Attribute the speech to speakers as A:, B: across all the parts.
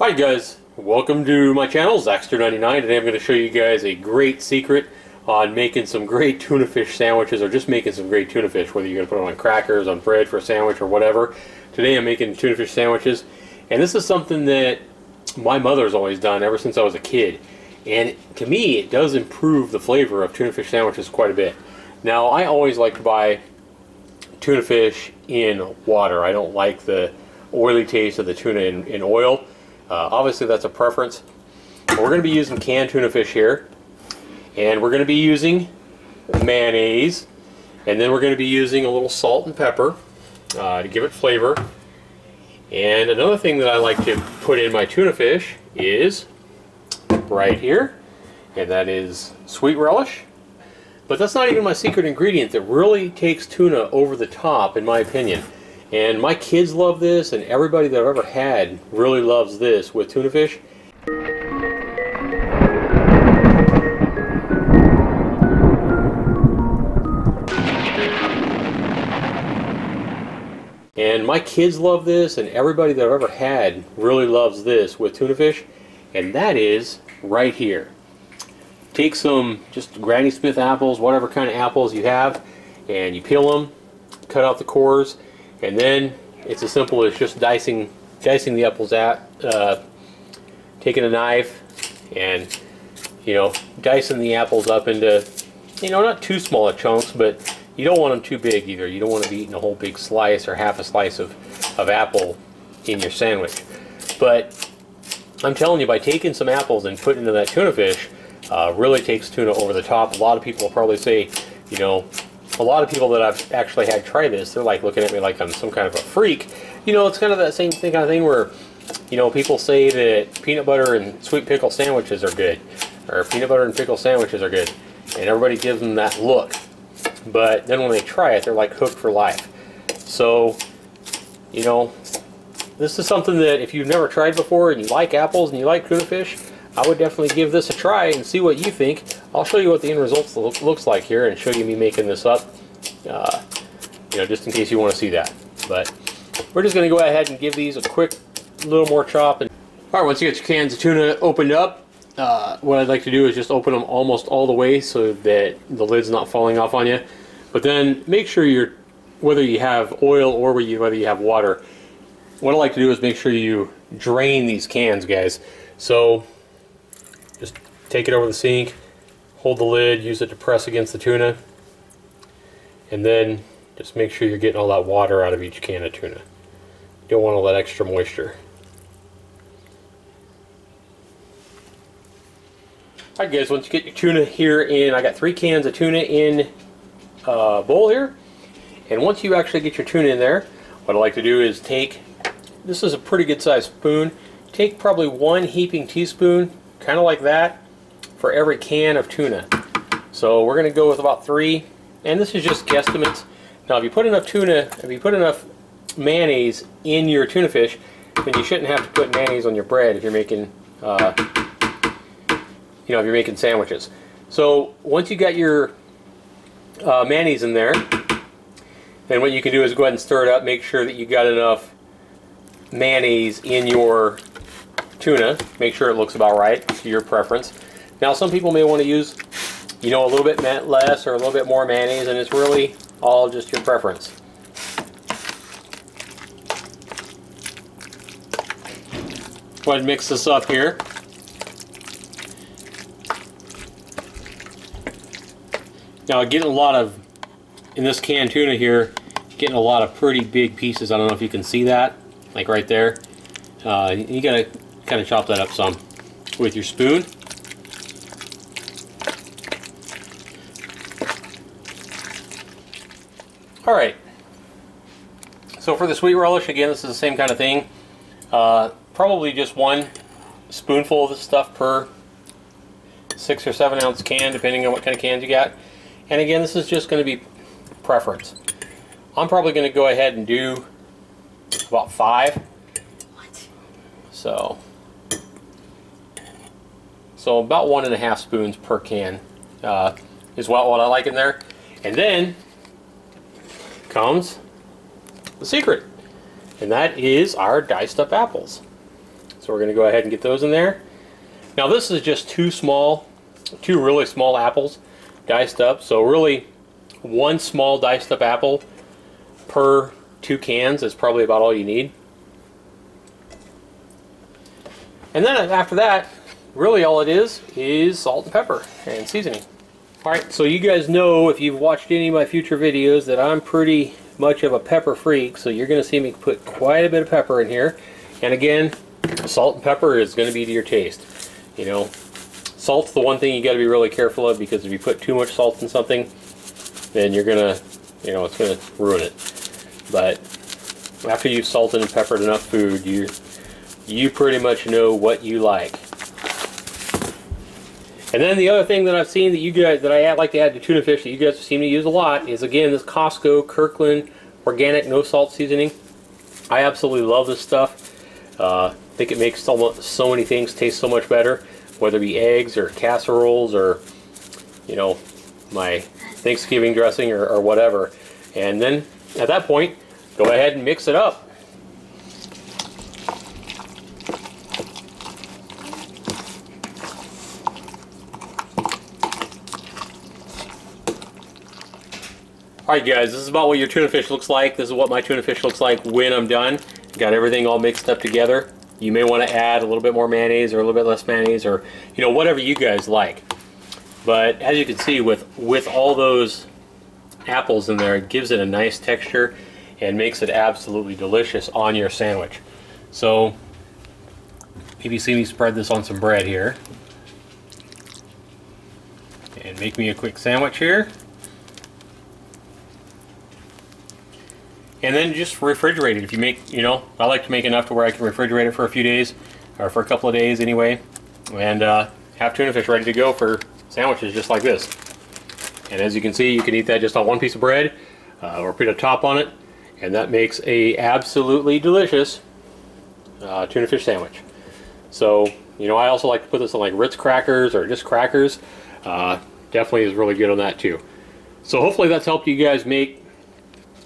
A: Hi guys, welcome to my channel, Zaxter99. Today I'm going to show you guys a great secret on making some great tuna fish sandwiches, or just making some great tuna fish, whether you're going to put them on crackers, on bread for a sandwich, or whatever. Today I'm making tuna fish sandwiches, and this is something that my mother's always done ever since I was a kid. And to me, it does improve the flavor of tuna fish sandwiches quite a bit. Now, I always like to buy tuna fish in water. I don't like the oily taste of the tuna in oil. Obviously that's a preference. But we're going to be using canned tuna fish here, and we're going to be using mayonnaise, and then we're going to be using a little salt and pepper to give it flavor. And another thing that I like to put in my tuna fish is right here, and that is sweet relish. But that's not even my secret ingredient that really takes tuna over the top, in my opinion. And my kids love this, and everybody that I've ever had really loves this with tuna fish. And my kids love this, and everybody that I've ever had really loves this with tuna fish. And that is right here. Take some just Granny Smith apples, whatever kind of apples you have, and you peel them, cut out the cores, and then it's as simple as just dicing the apples out, taking a knife and, dicing the apples up into, not too small chunks, but you don't want them too big either. You don't want to be eating a whole big slice or half a slice of apple in your sandwich. But I'm telling you, by taking some apples and putting into that tuna fish, really takes tuna over the top. A lot of people will probably say, a lot of people that I've actually had try this, they're like looking at me like I'm some kind of a freak. It's kind of that same kind of thing where, people say that peanut butter and sweet pickle sandwiches are good, or peanut butter and pickle sandwiches are good, and everybody gives them that look. But then when they try it, they're like hooked for life. So, this is something that if you've never tried before and you like apples and you like tuna fish, I would definitely give this a try and see what you think. I'll show you what the end results looks like here and show you me making this up, just in case you want to see that. But we're just going to go ahead and give these a quick little more chop. All right, once you get your cans of tuna opened up, what I'd like to do is just open them almost all the way so that the lid's not falling off on you. But then make sure whether you have oil or whether you have water, what I like to do is make sure you drain these cans, guys. So just take it over the sink, hold the lid, use it to press against the tuna, and then just make sure you're getting all that water out of each can of tuna. You don't want all that extra moisture. Alright guys, once you get your tuna here in, I got 3 cans of tuna in a bowl here, and once you actually get your tuna in there, what I like to do is this is a pretty good sized spoon, take probably 1 heaping teaspoon, kind of like that, for every can of tuna. So we're going to go with about 3, and this is just guesstimates. Now if you put enough mayonnaise in your tuna fish, then you shouldn't have to put mayonnaise on your bread if you're making if you're making sandwiches. So once you got your mayonnaise in there, then what you can do is go ahead and stir it up. Make sure that you got enough mayonnaise in your tuna. Make sure it looks about right to your preference. Now some people may want to use a little bit less or a little bit more mayonnaise, and it's really all just your preference. Go ahead and mix this up here. Now getting a lot of, in this canned tuna here, getting a lot of pretty big pieces. I don't know if you can see that, like right there. You gotta kind of chop that up some with your spoon. Alright, so for the sweet relish, again, this is the same kind of thing. Probably just 1 spoonful of this stuff per 6 or 7 ounce can, depending on what kind of cans you got. And again, this is just going to be preference. I'm probably going to go ahead and do about 5. So about 1.5 spoons per can is what I like in there. And then comes the secret, and that is our diced up apples. So we're going to go ahead and get those in there. Now this is just two really small apples diced up. So really one small diced up apple per 2 cans is probably about all you need. And then after that, really all it is salt and pepper and seasoning. Alright, so you guys know, if you've watched any of my future videos, that I'm pretty much of a pepper freak, so you're going to see me put quite a bit of pepper in here. And again, salt and pepper is going to be to your taste. You know, salt's the one thing you got to be really careful of, because if you put too much salt in something, then you're going to, you know, it's going to ruin it. But after you've salted and peppered enough food, you pretty much know what you like. And then the other thing that I've seen that I like to add to tuna fish that you guys seem to use a lot is, again, this Costco Kirkland organic no salt seasoning. I absolutely love this stuff. I think it makes so many things taste so much better, whether it be eggs or casseroles or, you know, my Thanksgiving dressing or whatever. And then at that point, go ahead and mix it up. Alright guys, this is about what your tuna fish looks like. This is what my tuna fish looks like when I'm done. Got everything all mixed up together. You may want to add a little bit more mayonnaise or a little bit less mayonnaise, or, you know, whatever you guys like. But as you can see, with all those apples in there, it gives it a nice texture and makes it absolutely delicious on your sandwich. So maybe see me spread this on some bread here and make me a quick sandwich here. And then just refrigerate it. If you make, you know, I like to make enough to where I can refrigerate it for a few days, or for a couple of days anyway, and have tuna fish ready to go for sandwiches just like this. And as you can see, you can eat that just on one piece of bread, or put a top on it, and that makes a absolutely delicious tuna fish sandwich. So, you know, I also like to put this on like Ritz crackers or just crackers. Definitely is really good on that too. So hopefully that's helped you guys make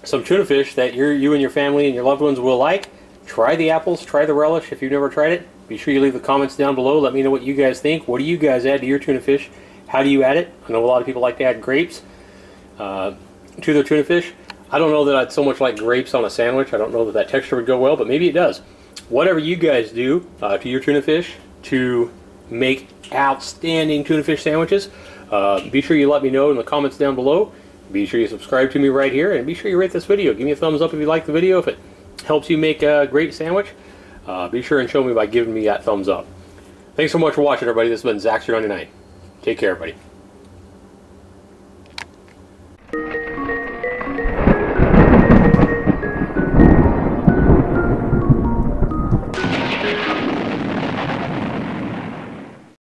A: some tuna fish that you and your family and your loved ones will like. Try the apples, try the relish if you've never tried it. Be sure you leave the comments down below. Let me know what you guys think. What do you guys add to your tuna fish? How do you add it? I know a lot of people like to add grapes to their tuna fish. I don't know that I'd so much like grapes on a sandwich. I don't know that that texture would go well, but maybe it does. Whatever you guys do to your tuna fish to make outstanding tuna fish sandwiches, be sure you let me know in the comments down below. Be sure you subscribe to me right here, and be sure you rate this video. Give me a thumbs up if you like the video. If it helps you make a great sandwich, be sure and show me by giving me that thumbs up. Thanks so much for watching, everybody. This has been Zaxter99. Take care, everybody.